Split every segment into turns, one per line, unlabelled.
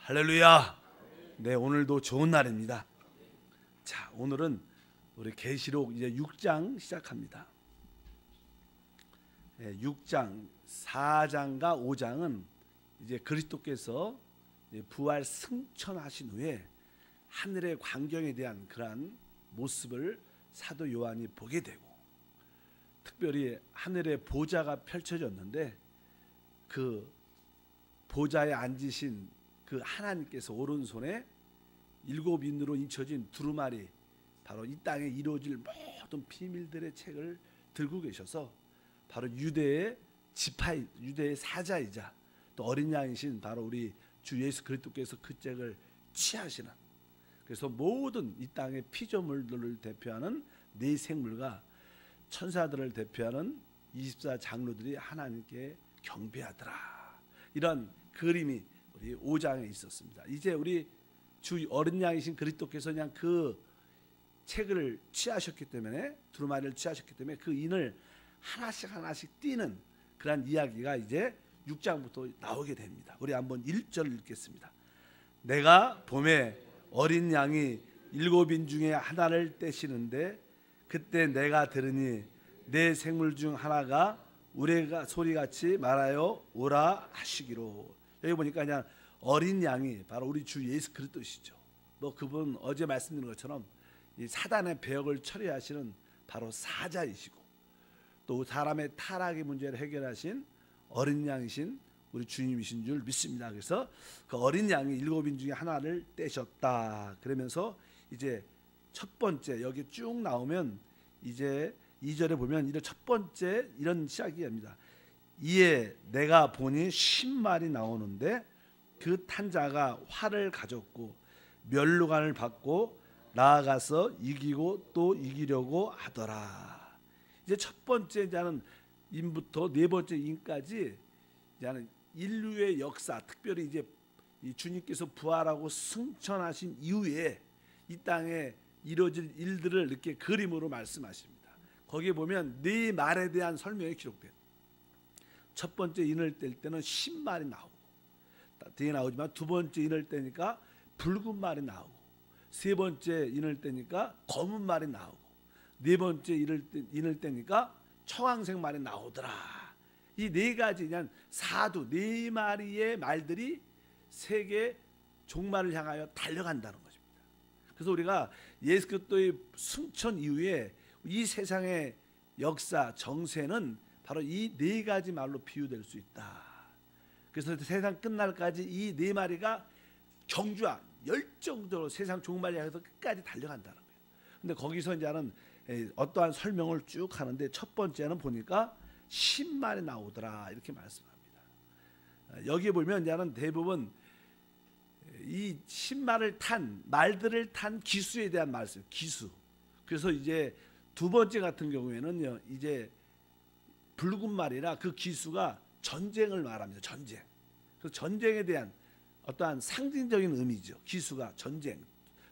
할렐루야. 네, 오늘도 좋은 날입니다. 자, 오늘은 우리 계시록 이제 6장 시작합니다. 네, 6장 4장과 5장은 이제 그리스도께서 부활 승천하신 후에 하늘의 광경에 대한 그러한 모습을 사도 요한이 보게 되고, 특별히 하늘의 보좌가 펼쳐졌는데 그 보좌에 앉으신 그 하나님께서 오른손에 7인으로 인쳐진 두루마리, 바로 이 땅에 이루어질 모든 비밀들의 책을 들고 계셔서 바로 유대의 지파, 유대의 사자이자 또 어린 양이신 바로 우리 주 예수 그리스도께서 그 책을 취하시는, 그래서 모든 이 땅의 피조물들을 대표하는 네 생물과 천사들을 대표하는 24장로들이 하나님께 경배하더라. 이런 그림이 우리 5장에 있었습니다. 이제 우리 주 어린 양이신 그리스도께서 그냥 그 책을 취하셨기 때문에, 두루마리를 취하셨기 때문에 그 인을 하나씩 띄는 그런 이야기가 이제 6장부터 나오게 됩니다. 우리 한번 1절 읽겠습니다. 내가 봄에 어린 양이 7인 중에 하나를 떼시는데 그때 내가 들으니 내 생물 중 하나가 우레가 소리같이 말하여 오라 하시기로. 여기 보니까 그냥 어린 양이 바로 우리 주 예수 그리스도시죠. 뭐 그분 어제 말씀드린 것처럼 이 사단의 배역을 처리하시는 바로 사자이시고, 또 사람의 타락의 문제를 해결하신 어린 양이신 우리 주님이신 줄 믿습니다. 그래서 그 어린 양이 7인 중에 하나를 떼셨다. 그러면서 이제 첫 번째, 여기 쭉 나오면 이제 2절에 보면 이런 첫 번째 이런 시작이합니다. 이에 내가 보니 신말이 나오는데 그 탄자가 활을 가졌고 면류관을 받고 나아가서 이기고 또 이기려고 하더라. 이제 첫 번째 자는 인부터 네 번째 인까지 이제는 인류의 역사, 특별히 이제 이 주님께서 부활하고 승천하신 이후에 이 땅에 이루어질 일들을 이렇게 그림으로 말씀하십니다. 거기에 보면 네 말에 대한 설명이 기록돼요. 첫 번째 인을 뗄 때는 신말이 나오고, 뒤에 나오지만 두 번째 인을 떼니까 붉은 말이 나오고, 세 번째 인을 떼니까 검은 말이 나오고, 네 번째 인을 떼니까 청황색 말이 나오더라. 이 네 가지 그냥 사두 네 마리의 말들이 세계 종말을 향하여 달려간다는 것입니다. 그래서 우리가 예수 그리스도의 승천 이후에 이 세상의 역사 정세는 바로 이 네 가지 말로 비유될 수 있다. 그래서 세상 끝날까지 이 네 마리가 경주와 열정적으로 세상 종말을 향해서 끝까지 달려간다는 거예요. 근데 거기서 이제는 어떠한 설명을 쭉 하는데 첫 번째는 보니까 신말이 나오더라 이렇게 말씀합니다. 여기 보면 이제는 대부분 이 신말을 탄 말들을 탄 기수에 대한 말씀, 기수. 그래서 이제 두 번째 같은 경우에는요, 이제 붉은 말이라 그 기수가 전쟁을 말합니다. 전쟁. 그래서 전쟁에 대한 어떠한 상징적인 의미죠. 기수가 전쟁.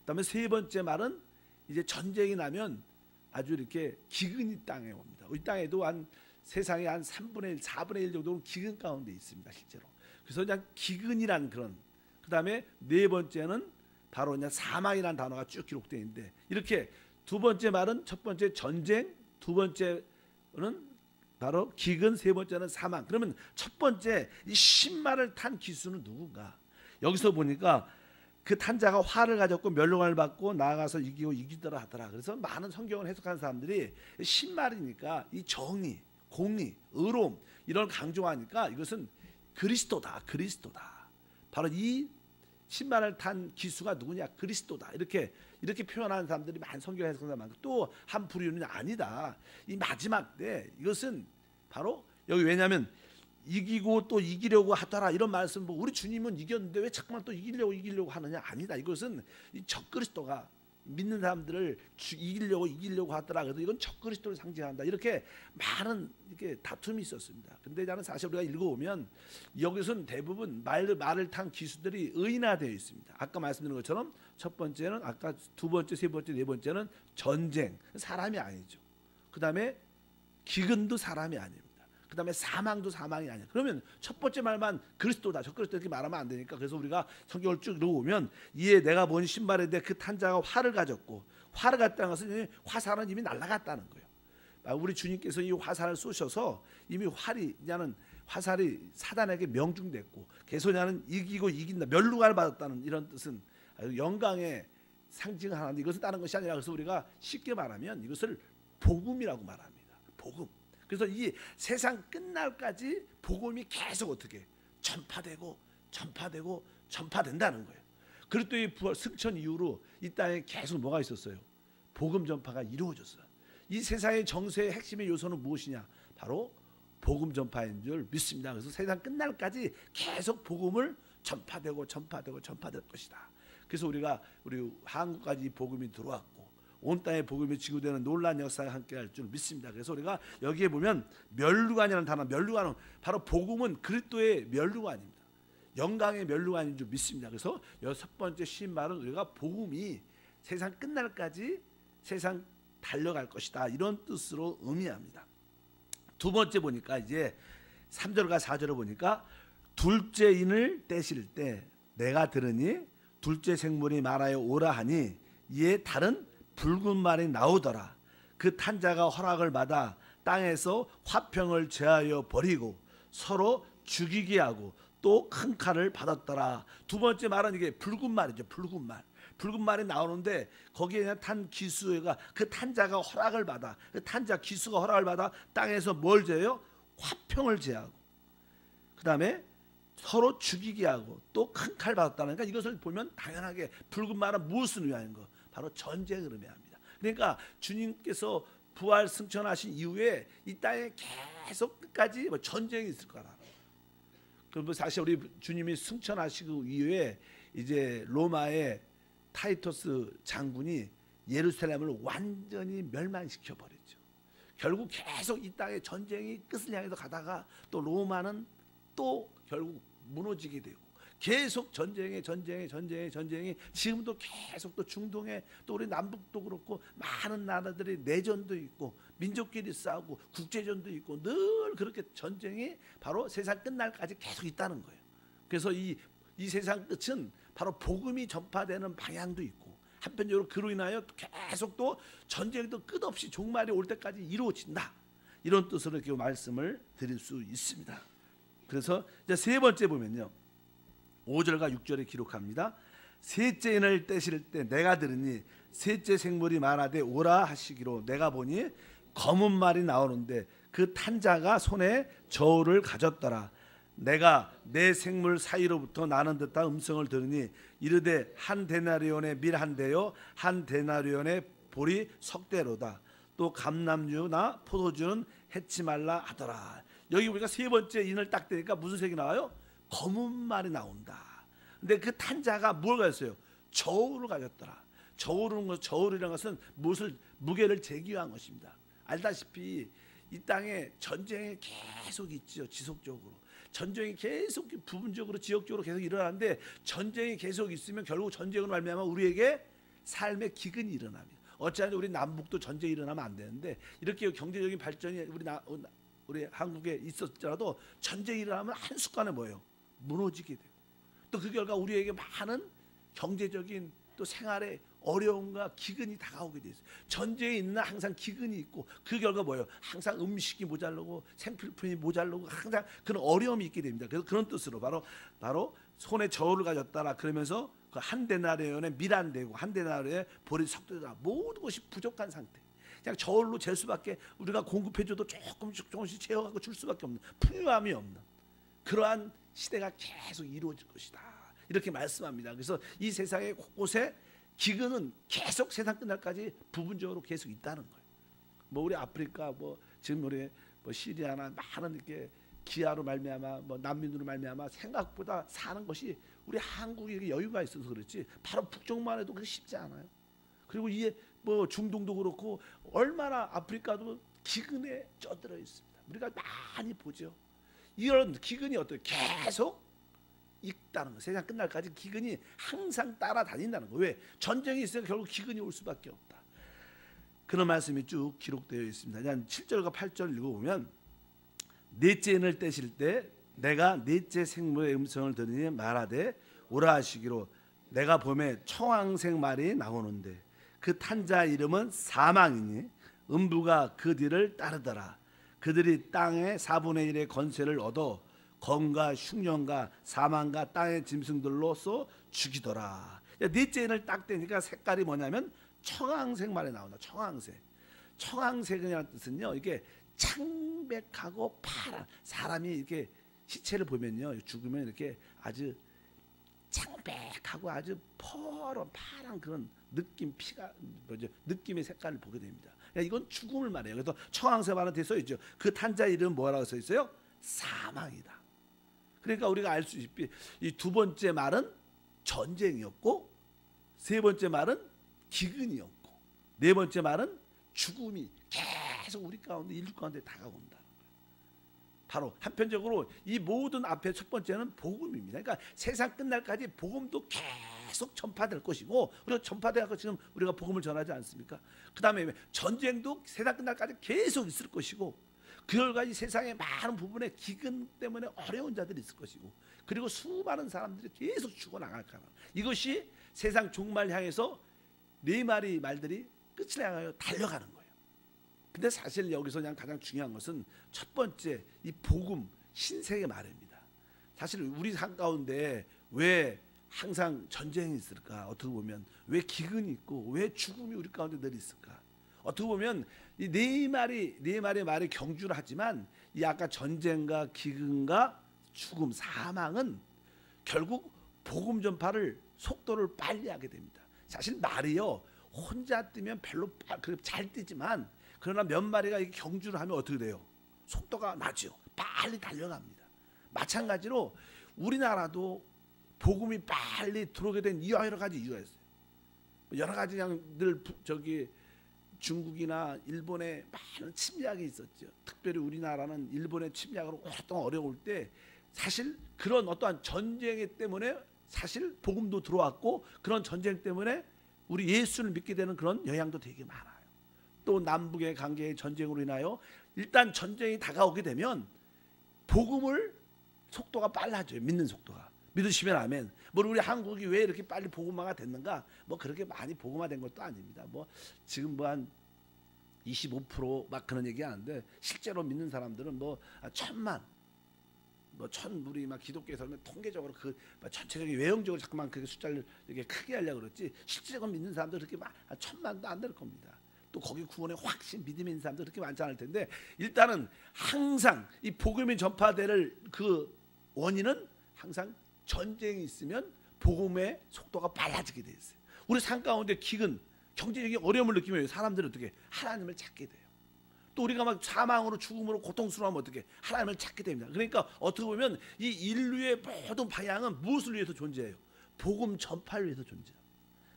그다음에 세 번째 말은 이제 전쟁이 나면 아주 이렇게 기근이 땅에 옵니다. 이 땅에도 한 세상의 한 3분의 1, 4분의 1 정도는 기근 가운데 있습니다. 실제로. 그래서 그냥 기근이란 그런. 그다음에 네 번째는 바로 그냥 사망이라는 단어가 쭉 기록되어 있는데, 이렇게 두 번째 말은 첫 번째 전쟁, 두 번째는 바로 기근, 세 번째는 사망. 그러면 첫 번째 이 신말을 탄 기수는 누군가? 여기서 보니까 그 탄자가 활을 가졌고 면류관을 받고 나아가서 이기고 이기더라 하더라. 그래서 많은 성경을 해석하는 사람들이 신말이니까 이 정의, 공의, 의로움 이런 강조하니까 이것은 그리스도다, 그리스도다. 바로 이 신말을 탄 기수가 누구냐? 그리스도다. 이렇게 표현하는 사람들이 많은 성경 해석하는 많고, 또 한 부류는 아니다. 이 마지막 때 이것은 바로 여기, 왜냐하면 이기고 또 이기려고 하더라 이런 말씀, 뭐 우리 주님은 이겼는데 왜 자꾸만 또 이기려고 하느냐? 아니다. 이것은 이 적그리스도가 믿는 사람들을 이기려고 하더라. 그래서 이건 적그리스도를 상징한다. 이렇게 많은 이렇게 다툼이 있었습니다. 근데 나는 사실 우리가 읽어보면 여기서는 대부분 말을 탄 기수들이 의인화되어 있습니다. 아까 말씀드린 것처럼 첫 번째는, 아까 두 번째, 세 번째, 네 번째는 전쟁, 사람이 아니죠. 그 다음에 기근도 사람이 아닙니다. 그 다음에 사망도 사망이 아니야. 그러면 첫 번째 말만 그리스도다, 적그리스도 이렇게 말하면 안 되니까. 그래서 우리가 성경을 쭉 읽어보면 이에 내가 본 신발인데 그 탄자가 활을 가졌고, 활을 갖다는 것은 화살은 이미 날아갔다는 거예요. 우리 주님께서 이 화살을 쏘셔서 이미 화살이 사단에게 명중됐고, 개소냐는 이기고 이긴다, 멸류관을 받았다는 이런 뜻은 영광의 상징하는, 이것은 다른 것이 아니라, 그래서 우리가 쉽게 말하면 이것을 복음이라고 말합니다. 복음. 그래서 이 세상 끝날까지 복음이 계속 어떻게 전파되고 전파된다는 거예요. 그리고 이 부활 승천 이후로 이 땅에 계속 뭐가 있었어요? 복음 전파가 이루어졌어요. 이 세상의 정세의 핵심의 요소는 무엇이냐? 바로 복음 전파인 줄 믿습니다. 그래서 세상 끝날까지 계속 복음을 전파될 것이다. 그래서 우리 한국까지 복음이 들어왔고, 온 땅에 복음이 지구되는 놀라운 역사가 함께할 줄 믿습니다. 그래서 우리가 여기에 보면 멸류관이라는 단어, 멸류관은 바로 복음은 그리스도의 멸류관입니다. 영광의 멸류관인 줄 믿습니다. 그래서 여섯 번째 신발은 우리가 복음이 세상 끝날까지 세상 달려갈 것이다, 이런 뜻으로 의미합니다. 두 번째 보니까 이제 3절과 4절을 보니까 둘째 인을 떼실 때 내가 들으니 둘째 생물이 말하여 오라 하니 이에 다른 붉은 말이 나오더라. 그 탄자가 허락을 받아 땅에서 화평을 제하여 버리고 서로 죽이게 하고 또 큰 칼을 받았더라. 두 번째 말은 이게 붉은 말이죠. 붉은 말이 나오는데 거기에 탄 기수가, 그 탄자가 허락을 받아, 그 탄자 기수가 허락을 받아 땅에서 뭘 제요? 화평을 제하고, 그 다음에 서로 죽이게 하고 또 큰 칼 받았다는, 그러니까 이것을 보면 당연하게 붉은 말은 무엇을 의미하는 거? 바로 전쟁을 의미합니다. 그러니까 주님께서 부활 승천하신 이후에 이 땅에 계속 끝까지 전쟁이 있을 거라. 그리고 사실 우리 주님이 승천하시고 이후에 이제 로마의 타이토스 장군이 예루살렘을 완전히 멸망시켜 버렸죠. 결국 계속 이 땅의 전쟁이 끝을 향해서 가다가 또 로마는 또 결국 무너지게 되고, 계속 전쟁이 지금도 계속 또 중동에 또 우리 남북도 그렇고 많은 나라들이 내전도 있고 민족끼리 싸우고 국제전도 있고 늘 그렇게 전쟁이 바로 세상 끝날까지 계속 있다는 거예요. 그래서 이 세상 끝은 바로 복음이 전파되는 방향도 있고, 한편적으로 그로 인하여 계속 또 전쟁도 끝없이 종말이 올 때까지 이루어진다, 이런 뜻으로 이렇게 말씀을 드릴 수 있습니다. 그래서 이제 세 번째 보면요, 5절과 6절에 기록합니다. 셋째 인을 떼실 때 내가 들으니 셋째 생물이 말하되 오라 하시기로 내가 보니 검은 말이 나오는데 그 탄자가 손에 저울을 가졌더라. 내가 내 생물 사이로부터 나는 듯한 음성을 들으니 이르되 한 데나리온의 밀 한 대요 한 데나리온의 보리 석 대로다. 또 감람주나 포도주는 해치 말라 하더라. 여기 우리가 세 번째 인을 딱 떼니까 무슨 색이 나와요? 검은 말이 나온다. 근데 그 탄자가 뭘 가졌어요? 저울을 가졌더라. 저울이라는 것은 무게를 제기한 것입니다. 알다시피 이 땅에 전쟁이 계속 있죠. 지속적으로 전쟁이 계속 부분적으로 지역적으로 계속 일어나는데, 전쟁이 계속 있으면 결국 전쟁으로 말미암아 우리에게 삶의 기근이 일어납니다. 어찌하든 우리 남북도 전쟁이 일어나면 안 되는데, 이렇게 경제적인 발전이 우리 한국에 있었더라도 전쟁이 일어나면 한순간에 뭐예요? 무너지게 되고, 또 그 결과 우리에게 많은 경제적인 또 생활의 어려움과 기근이 다가오게 돼 있어요. 전쟁이 있는 날 항상 기근이 있고, 그 결과 뭐예요? 항상 음식이 모자르고 생필품이 모자르고 항상 그런 어려움이 있게 됩니다. 그래서 그런 뜻으로 바로 손에 저울을 가졌다라 그러면서 그 한 데나리온의 밀 한 대고 한 데나리온의 보리 석 대다, 모든 것이 부족한 상태. 그냥 저울로 잴 수밖에, 우리가 공급해줘도 조금씩 채워가고 줄 수밖에 없는, 풍요함이 없는 그러한 시대가 계속 이루어질 것이다, 이렇게 말씀합니다. 그래서 이 세상의 곳곳에 기근은 계속 세상 끝날까지 부분적으로 계속 있다는 거예요. 뭐 우리 아프리카, 뭐 지금 우리 뭐 시리아나 많은 이렇게 기아로 말미암아 뭐 난민으로 말미암아 생각보다 사는 것이, 우리 한국에 여유가 있어서 그렇지 바로 북쪽만 해도 그렇게 쉽지 않아요. 그리고 이게 뭐 중동도 그렇고 얼마나 아프리카도 기근에 쪄들어 있습니다. 우리가 많이 보죠. 이런 기근이 어때요? 계속 있다는 거. 세상 끝날까지 기근이 항상 따라다닌다는 거. 왜? 전쟁이 있으면 결국 기근이 올 수밖에 없다. 그런 말씀이 쭉 기록되어 있습니다. 7절과 8절 읽어보면 넷째 인을 떼실 때 내가 넷째 생물의 음성을 들으니 말하되 오라 하시기로 내가 봄에 청황색 말이 나오는데 그 탄 자 이름은 사망이니 음부가 그 뒤를 따르더라. 그들이 땅의 4분의 1의 건세를 얻어 검과 흉년과 사망과 땅의 짐승들로서 죽이더라. 넷째 인을 딱 떼니까 색깔이 뭐냐면 청황색 말이 나온다. 청황색. 청황색이라는 뜻은요, 이게 창백하고 파란, 사람이 이렇게 시체를 보면요, 죽으면 이렇게 아주 창백하고 아주 파란 그런 느낌, 피가 뭐죠, 느낌의 색깔을 보게 됩니다. 이건 죽음을 말해요. 그래서 청황색 말은 돼 있죠. 그 탄자 이름 뭐라고 써 있어요? 사망이다. 그러니까 우리가 알 수 있듯이 이 두 번째 말은 전쟁이었고, 세 번째 말은 기근이었고, 네 번째 말은 죽음이 계속 우리 가운데, 인류 가운데 다가온다는 거예요. 바로 한편적으로 이 모든 앞에 첫 번째는 복음입니다. 그러니까 세상 끝날까지 복음도 계속 전파될 것이고, 우리가 전파되고 지금 우리가 복음을 전하지 않습니까? 그 다음에 전쟁도 세상 끝날까지 계속 있을 것이고, 그 결과 이 세상의 많은 부분에 기근 때문에 어려운 자들이 있을 것이고, 그리고 수많은 사람들이 계속 죽어나갈 거라. 이것이 세상 종말 향해서 네 마리 말들이 끝을 향하여 달려가는 거예요. 근데 사실 여기서 그냥 가장 중요한 것은 첫 번째 이 복음, 신세의 말입니다. 사실 우리 삶 가운데 왜 항상 전쟁이 있을까? 어떻게 보면 왜 기근이 있고 왜 죽음이 우리 가운데 늘 있을까? 어떻게 보면 이 네 마리의 말이 경주를 하지만 이 아까 전쟁과 기근과 죽음, 사망은 결국 복음 전파를 속도를 빨리 하게 됩니다. 사실 말이요, 혼자 뛰면 별로 잘 뛰지만, 그러나 몇 마리가 이렇게 경주를 하면 어떻게 돼요? 속도가 나죠. 빨리 달려갑니다. 마찬가지로 우리나라도 복음이 빨리 들어오게 된 여러 가지 이유가 있어요. 여러 가지 그냥 늘 중국이나 일본에 많은 침략이 있었죠. 특별히 우리나라는 일본의 침략으로 오랫동안 어려울 때 사실 그런 어떠한 전쟁 때문에 사실 복음도 들어왔고, 그런 전쟁 때문에 우리 예수를 믿게 되는 그런 영향도 되게 많아요. 또 남북의 관계의 전쟁으로 인하여 일단 전쟁이 다가오게 되면 복음을 속도가 빨라져요. 믿는 속도가. 믿으시면 아멘. 뭐 우리 한국이 왜 이렇게 빨리 복음화가 됐는가? 뭐 그렇게 많이 복음화된 것도 아닙니다. 뭐 지금 뭐 한 25% 그런 얘기하는데, 실제로 믿는 사람들은 뭐 1,000만, 우리 기독교에서 통계적으로 그 전체적인 외형적으로 자꾸만 그 숫자를 이렇게 크게 하려고 그랬지, 실제로 믿는 사람들 그렇게 1,000만도 안 될 겁니다. 또 거기 구원에 확신 믿음이 있는 사람들 그렇게 많지 않을 텐데, 일단은 항상 이 복음이 전파될 그 원인은 항상 전쟁이 있으면 복음의 속도가 빨라지게 돼 있어요. 우리 삶 가운데 기근, 경제적인 어려움을 느끼면 사람들은 어떻게 하나님을 찾게 돼요. 또 우리가 막 사망으로 죽음으로 고통스러워하면 어떻게 하나님을 찾게 됩니다. 그러니까 어떻게 보면 이 인류의 모든 방향은 무엇을 위해서 존재해요? 복음 전파를 위해서 존재해요.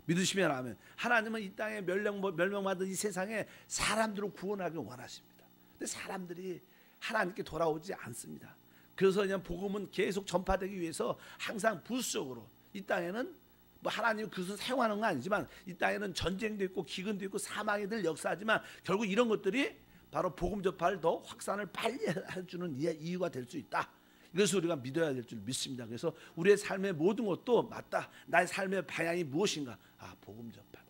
믿으시면 아멘. 하나님은 이 땅에 멸망받은 이 세상에 사람들을 구원하기 원하십니다. 근데 사람들이 하나님께 돌아오지 않습니다. 그래서 그냥 복음은 계속 전파되기 위해서 항상 부수적으로 이 땅에는 하나님 그것을 사용하는 건 아니지만, 이 땅에는 전쟁도 있고 기근도 있고 사망이 늘 역사하지만, 결국 이런 것들이 바로 복음 전파를 더 확산을 빨리 해주는 이유가 될 수 있다. 이것을 우리가 믿어야 될 줄 믿습니다. 그래서 우리의 삶의 모든 것도 맞다. 나의 삶의 방향이 무엇인가? 복음 전파다.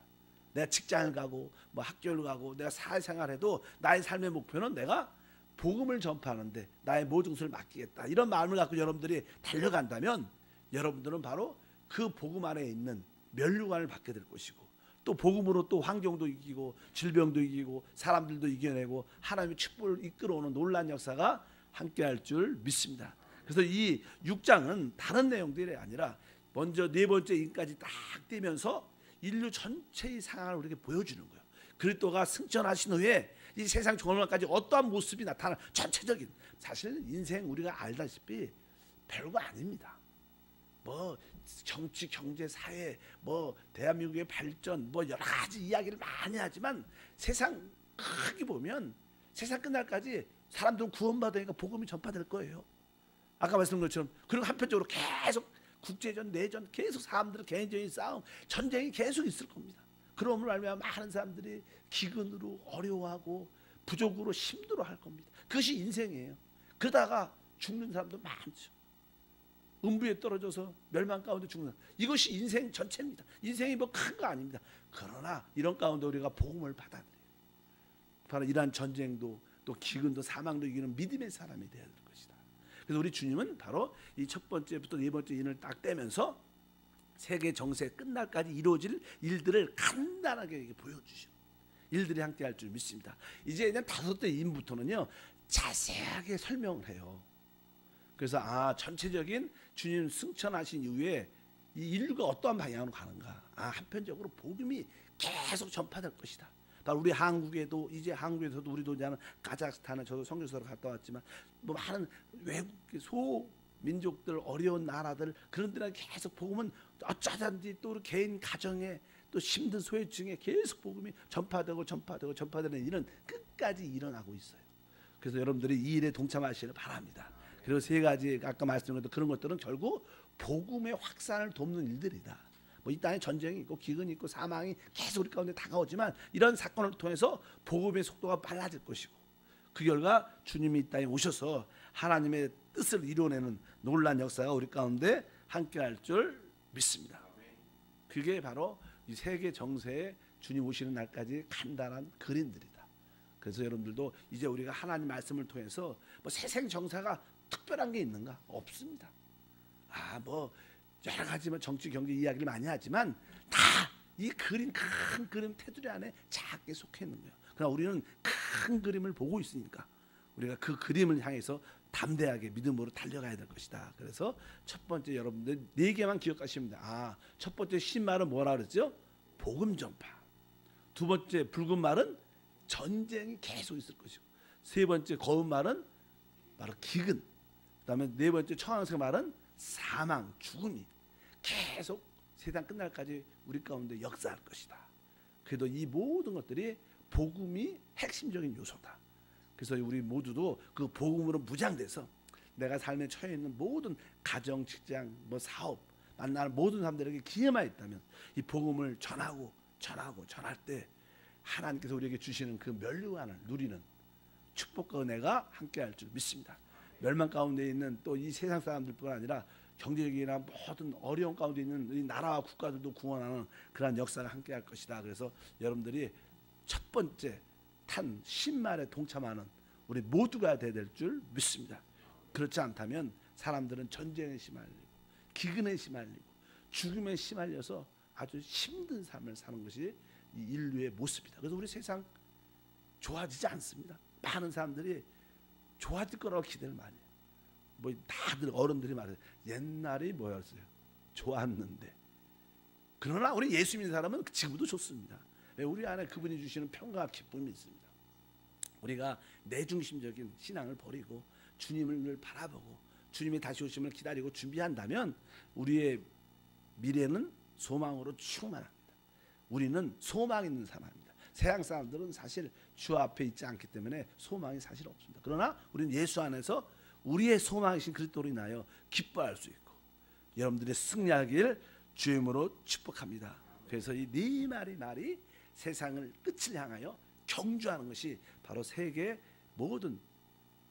내가 직장을 가고 학교를 가고 내가 사회생활해도 나의 삶의 목표는 내가 복음을 전파하는데 나의 모든 것을 맡기겠다. 이런 마음을 갖고 여러분들이 달려간다면, 여러분들은 바로 그 복음 안에 있는 면류관을 받게 될 것이고, 또 복음으로 또 환경도 이기고 질병도 이기고 사람들도 이겨내고 하나님의 축복을 이끌어오는 놀라운 역사가 함께할 줄 믿습니다. 그래서 이 6장은 다른 내용들이 아니라 먼저 네 번째 인까지 딱 띄면서 인류 전체의 상황을 우리에게 보여주는 거예요. 그리스도가 승천하신 후에 이 세상 종말까지 어떠한 모습이 나타나, 전체적인, 사실 인생 우리가 알다시피 별거 아닙니다. 정치, 경제, 사회, 대한민국의 발전, 여러 가지 이야기를 많이 하지만, 세상 크게 보면 세상 끝날까지 사람들은 구원받으니까 복음이 전파될 거예요. 아까 말씀드린 것처럼. 그리고 한편적으로 계속 국제전, 내전, 계속 사람들의 개인적인 싸움, 전쟁이 계속 있을 겁니다. 그러므로 말미암아 많은 사람들이 기근으로 어려워하고 부족으로 힘들어할 겁니다. 그것이 인생이에요. 그러다가 죽는 사람도 많죠. 음부에 떨어져서 멸망 가운데 죽는 사람. 이것이 인생 전체입니다. 인생이 뭐 큰 거 아닙니다. 그러나 이런 가운데 우리가 복음을 받아들여요. 바로 이러한 전쟁도 또 기근도 사망도 이기는 믿음의 사람이 되어야 될 것이다. 그래서 우리 주님은 바로 이 첫 번째부터 네 번째 인을 딱 떼면서 세계 정세 끝날까지 이루어질 일들을 간단하게 보여주시는 일들이 함께할 줄 믿습니다. 이제 그냥 다섯째 인부터는요 자세하게 설명을 해요. 그래서 전체적인 주님 승천하신 이후에 이 인류가 어떠한 방향으로 가는가. 한편적으로 복음이 계속 전파될 것이다. 바로 우리 한국에도 이제 한국에서도 우리도 이제 카자흐스탄에 저도 선교사로 갔다 왔지만 뭐 많은 외국 소민족들 어려운 나라들 그런 데는 계속 복음은 어쩌든지 또 우리 개인 가정에 또 힘든 소외층에 계속 복음이 전파되는 일은 끝까지 일어나고 있어요. 그래서 여러분들이 이 일에 동참하시기를 바랍니다. 그리고 세 가지 아까 말씀드린 그런 것들은 결국 복음의 확산을 돕는 일들이다. 뭐 이 땅에 전쟁이 있고 기근이 있고 사망이 계속 우리 가운데 다가오지만 이런 사건을 통해서 복음의 속도가 빨라질 것이고 그 결과 주님이 이 땅에 오셔서 하나님의 뜻을 이루어내는 놀라운 역사가 우리 가운데 함께할 줄 믿습니다. 그게 바로 이 세계 정세에 주님 오시는 날까지 간단한 그림들이다. 그래서 여러분들도 이제 우리가 하나님 말씀을 통해서 뭐 세상 정사가 특별한 게 있는가? 없습니다. 뭐 여러 가지 정치 경제 이야기를 많이 하지만 다 이 그림 큰 그림 테두리 안에 작게 속해 있는 거예요. 그러나 우리는 큰 그림을 보고 있으니까 우리가 그 그림을 향해서 담대하게 믿음으로 달려가야 될 것이다. 그래서 첫 번째 여러분들 4개만 기억하시면 됩니다. 첫 번째 흰 말은 뭐라 그랬죠? 복음 전파. 두 번째 붉은 말은 전쟁이 계속 있을 것이고 세 번째 검은 말은 바로 기근. 그다음에 네 번째 청황색 말은 사망, 죽음이 계속 세상 끝날까지 우리 가운데 역사할 것이다. 그래도 이 모든 것들이 복음이 핵심적인 요소다. 그래서 우리 모두도 그 복음으로 무장돼서 내가 삶에 처해 있는 모든 가정, 직장, 뭐 사업, 만나는 모든 사람들에게 기회만 있다면 이 복음을 전할 때 하나님께서 우리에게 주시는 그 멸류관을 누리는 축복과 은혜가 함께할 줄 믿습니다. 멸망 가운데 있는 또 이 세상 사람들뿐 아니라 경제적이나 모든 어려운 가운데 있는 이 나라와 국가들도 구원하는 그러한 역사를 함께할 것이다. 그래서 여러분들이 첫 번째 탄 신말에 동참하는 우리 모두가 돼야 될 줄 믿습니다. 그렇지 않다면 사람들은 전쟁에 시달리고 기근에 시달리고 죽음에 시달려서 아주 힘든 삶을 사는 것이 이 인류의 모습이다. 그래서 우리 세상 좋아지지 않습니다. 많은 사람들이 좋아질 거라고 기대를 많이 해요. 뭐 다들 어른들이 말해요. 옛날이 뭐였어요? 좋았는데. 그러나 우리 예수 믿는 사람은 지금도 좋습니다. 우리 안에 그분이 주시는 평강과 기쁨이 있습니다. 우리가 내중심적인 신앙을 버리고 주님을 늘 바라보고 주님이 다시 오심을 기다리고 준비한다면 우리의 미래는 소망으로 충만합니다. 우리는 소망 있는 사람입니다. 세상 사람들은 사실 주 앞에 있지 않기 때문에 소망이 사실 없습니다. 그러나 우리는 예수 안에서 우리의 소망이신 그리스도로 인하여 기뻐할 수 있고 여러분들의 승리하길 주의 이름으로 축복합니다. 그래서 이 네 말이 세상을 끝을 향하여 경주하는 것이 바로 세계 모든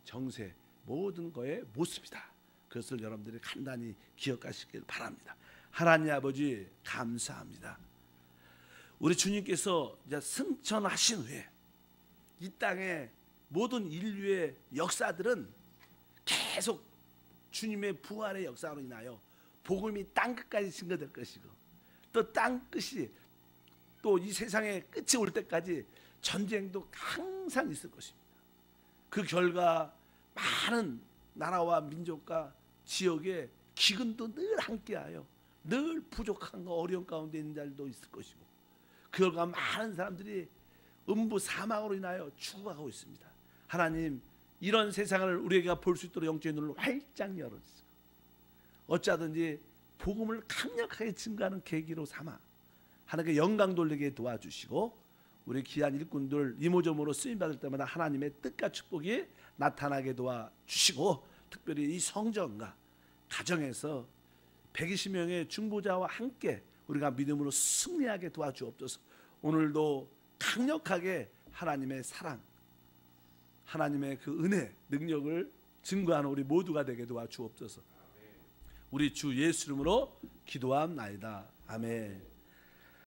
정세 모든 거의 모습이다. 그것을 여러분들이 간단히 기억하시길 바랍니다. 하나님 아버지 감사합니다. 우리 주님께서 이제 승천하신 후에 이 땅의 모든 인류의 역사들은 계속 주님의 부활의 역사로 인하여 복음이 땅끝까지 증거될 것이고 또 땅끝이 또 이 세상의 끝이 올 때까지 전쟁도 항상 있을 것입니다. 그 결과 많은 나라와 민족과 지역의 기근도 늘 함께하여 늘 부족한 거 어려운 가운데 있는 자들도 있을 것이고 그 결과 많은 사람들이 음부 사망으로 인하여 죽어가고 있습니다. 하나님 이런 세상을 우리가 볼 수 있도록 영적인 눈을 활짝 열어주시고 어쩌든지 복음을 강력하게 증가하는 계기로 삼아 하나님께 영광 돌리게 도와주시고 우리 귀한 일꾼들 이모저모로 쓰임받을 때마다 하나님의 뜻과 축복이 나타나게 도와주시고 특별히 이 성전과 가정에서 120명의 중보자와 함께 우리가 믿음으로 승리하게 도와주옵소서. 오늘도 강력하게 하나님의 사랑 하나님의 그 은혜 능력을 증거하는 우리 모두가 되게 도와주옵소서. 우리 주 예수 이름으로 기도함나이다. 아멘.